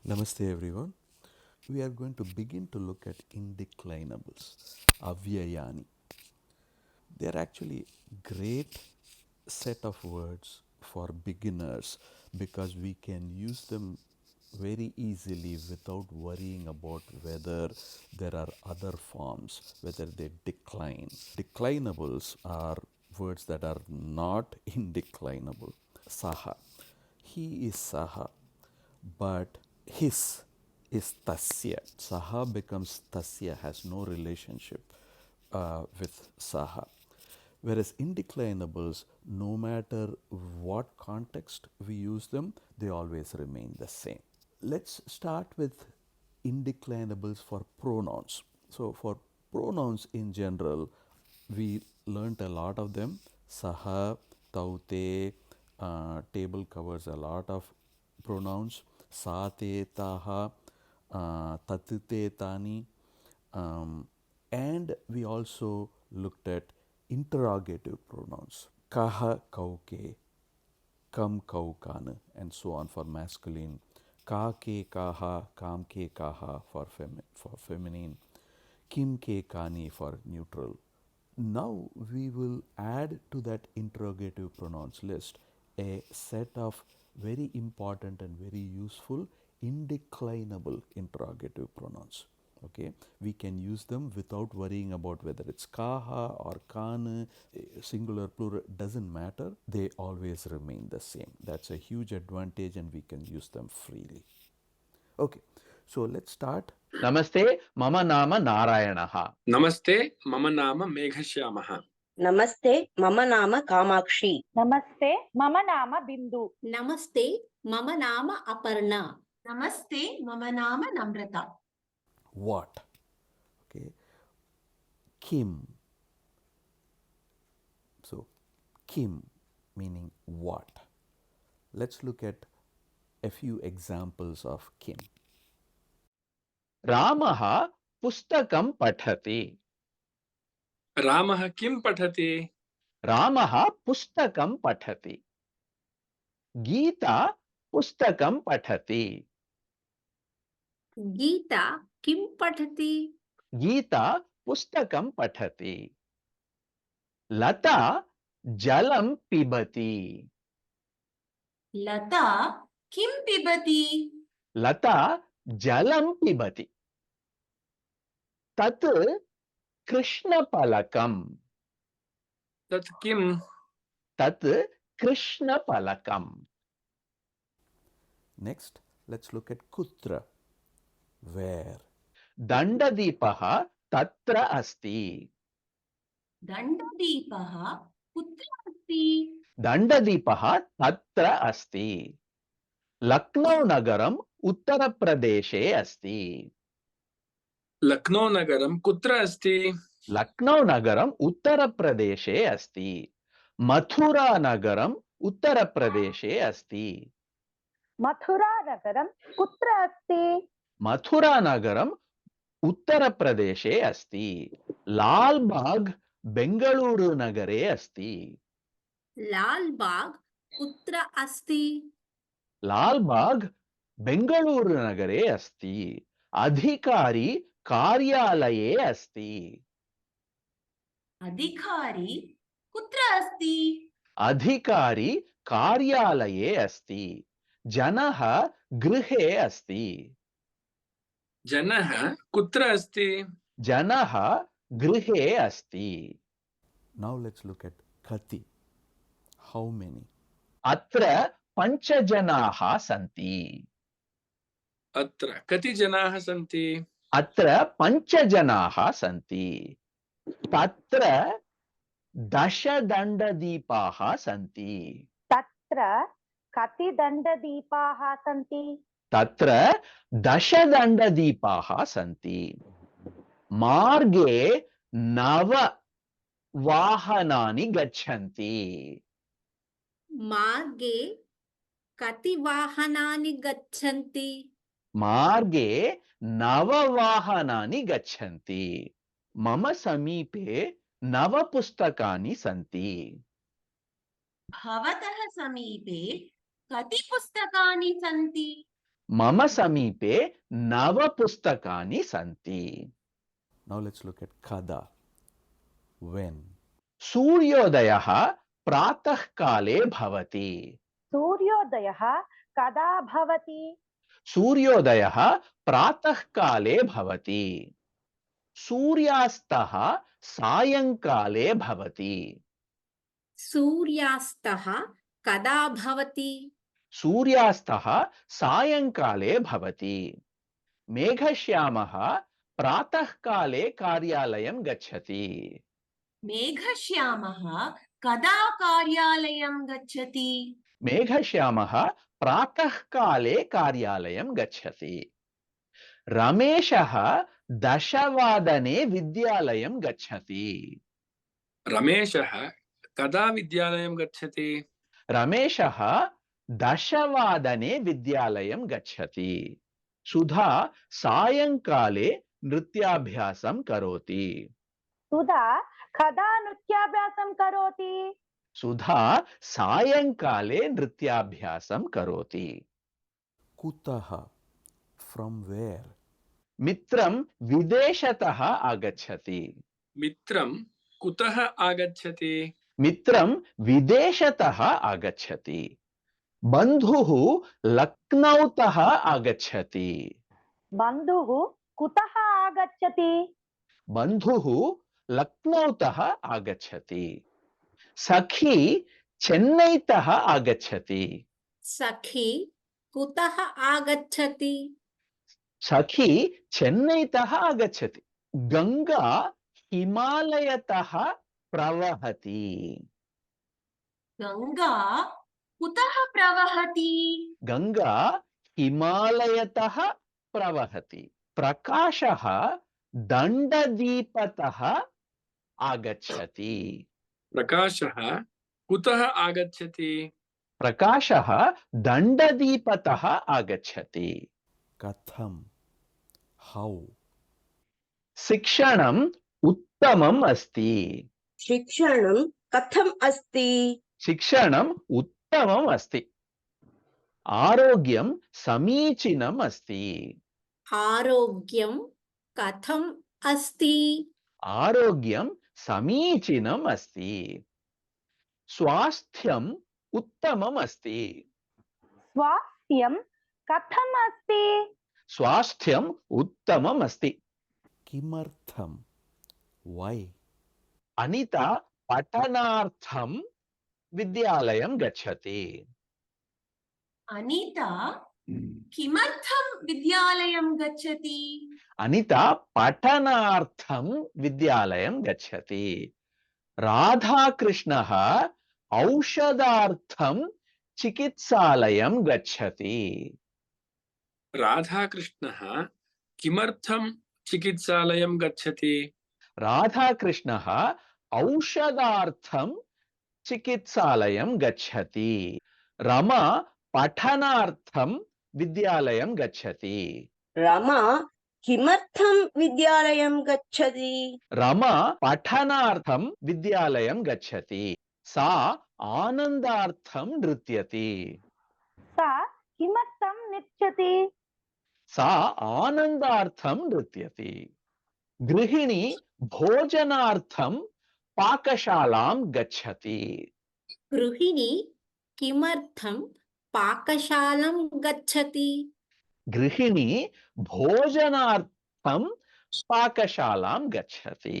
Namaste everyone. We are going to begin to look at indeclinables, avyayani. They are actually great set of words for beginners because we can use them very easily without worrying about whether there are other forms, whether they decline. Declinables are words that are not indeclinable. Saha. He is Saha, but his is Tasya. Saha becomes Tasya, has no relationship with Saha. Whereas indeclinables, no matter what context we use them, they always remain the same. Let's start with indeclinables for pronouns. So, for pronouns in general, we learnt a lot of them. Saha, taute, table covers a lot of pronouns. Sa, te, taha, tat, te, tani. And we also looked at interrogative pronouns. Kaha, kauke, kam, kau, kan, and so on for masculine. Ka, ke, kaha, kam, ke, kaha for feminine. Kim, ke, kani for neutral. Now we will add to that interrogative pronouns list a set of very important and very useful indeclinable interrogative pronouns. Okay, we can use them without worrying about whether it's kaha or kan, singular, plural, doesn't matter. They always remain the same. That's a huge advantage and we can use them freely. Okay, so let's start. नमस्ते मम नाम नारायणः नमस्ते मम नाम मेघश्यामः नमस्ते मम नाम कामाक्षी नमस्ते मम नाम बिंदु नमस्ते मम नाम अपर्णा नमस्ते मम नाम नम्रता What? Okay, Kim. So, Kim meaning what? Let's look at a few examples of Kim. रामः पुस्तकं पठति रामः किं पठति रामः पुस्तकं पठति गीता पुस्तकं पठति गीता किं पठति गीता पुस्तकं पठति लता जलं पिबति लता किं पिबति लता जलं पिबति तत् कृष्णफलकं तत् किं तत् कृष्णफलकं Next, let's look at Kutra. Where? दण्डदीपः तत्र अस्ति दण्डदीपः कुत्र अस्ति दण्डदीपः तत्र अस्ति लक्नौ नगरम् उत्तरप्रदेशे अस्ति लक्नो नगरं कुत्र अस्ति लक्नौ नगरम् उत्तरप्रदेशे अस्ति मथुरा नगरम् उत्तरप्रदेशे अस्ति मथुरा नगरं कुत्र अस्ति मथुरा नगरम् उत्तरप्रदेशे अस्ति लाल बाग बेंगलुरु नगरे अस्ति लाल बाग कुत्र अस्ति लाल बाग बेंगलुरु नगरे अस्ति अधिकारी कार्यालये अस्ति अधिकारी कुत्र अस्ति अधिकारी कार्यालये अस्ति जनः गृहे अस्ति जनः कुत्र अस्ति जनः गृहे अस्ति Now let's look at Kati. How many? अत्र पञ्चजनाः सन्ति अत्र कति जनाः सन्ति अत्र पञ्चजनाः सन्ति तत्र दशदण्डदीपाः सन्ति तत्र कति दण्डदीपाः सन्ति तत्र दशदण्डदीपाः सन्ति मार्गे 9 वाहनानि गच्छन्ति मार्गे कति वाहनानि गच्छन्ति मार्गे 9 वाहनानि गच्छन्ति मम समीपे नव पुस्तकानि सन्ति भवतः समीपे कति पुस्तकानि सन्ति मम समीपे नव पुस्तकानि सन्ति Now let's look at kada. When? सूर्योदयः प्रातःकाले भवति सूर्योदयः कदा भवति सूर्योदयः प्रातःकाले भवति सूर्यास्तः सायंकाले भवति सूर्यास्तः कदा भवति सूर्यास्तः सायंकाले भवति मेघश्यामः प्रातःकाले कार्यालयं गच्छति मेघश्यामः कदा कार्यालयं गच्छति मेघश्यामः प्रातःकाले कार्यालयं गच्छति रमेशः 10 विद्यालयं गच्छति रमेशः कदा विद्यालयं गच्छति रमेशः 10 विद्यालयं गच्छति सुधा सायंकाले नृत्याभ्यासं करोति सुधा कदा नृत्याभ्यासं करोति सुधा सायंकाले नृत्याभ्यासं करोति Kutaha. From where? मित्रं विदेशतः आगच्छति मित्रं कुतः आगच्छति मित्रं विदेशतः आगच्छति बन्धुः लक्नौतः आगच्छति बन्धुः कुतः आगच्छति बन्धुः लक्नौतः आगच्छति सखी चेन्नैतः आगच्छति सखी कुतः आगच्छति सखी चेन्नैतः आगच्छति गंगा हिमालयतः प्रवहति गंगा कुतः प्रवहति गंगा हिमालयतः प्रवहति प्रकाशः दण्डदीपतः आगच्छति प्रकाशः कुतः आगच्छति प्रकाशः दण्डदीपतः आगच्छति Katham. How? शिक्षणम् उत्तमम् अस्ति शिक्षणं कथम् अस्ति शिक्षणम् उत्तमम् अस्ति आरोग्यं समीचीनम् अस्ति आरोग्यं कथम् अस्ति आरोग्यं समीचीनम् अस्ति स्वास्थ्यम् उत्तमम् अस्ति स्वास्थ्यं कथम् अस्ति स्वास्थ्यम् उत्तमम् अस्ति Kimartham. Why? अनिता पठनार्थं विद्यालयं गच्छति अनीता किमर्थं विद्यालयं गच्छति अनिता पठनार्थं विद्यालयं गच्छति राधाकृष्णः औषधार्थं चिकित्सालयं गच्छति राधाकृष्णः किमर्थं चिकित्सालयं गच्छति राधाकृष्णः औषधार्थं चिकित्सालयं गच्छति रमा पठनार्थं विद्यालयं गच्छति रमा किमर्थं विद्यालयं गच्छति रमा पठनार्थं विद्यालयं गच्छति सा आनन्दार्थं नृत्यति सा किमर्थं नृत्यति सा आनन्दार्थं नृत्यति गृहिणी भोजनार्थं पाकशालां गच्छति गृहिणी किमर्थं पाकशालां गच्छति गृहिणी भोजनार्थं पाकशालां गच्छति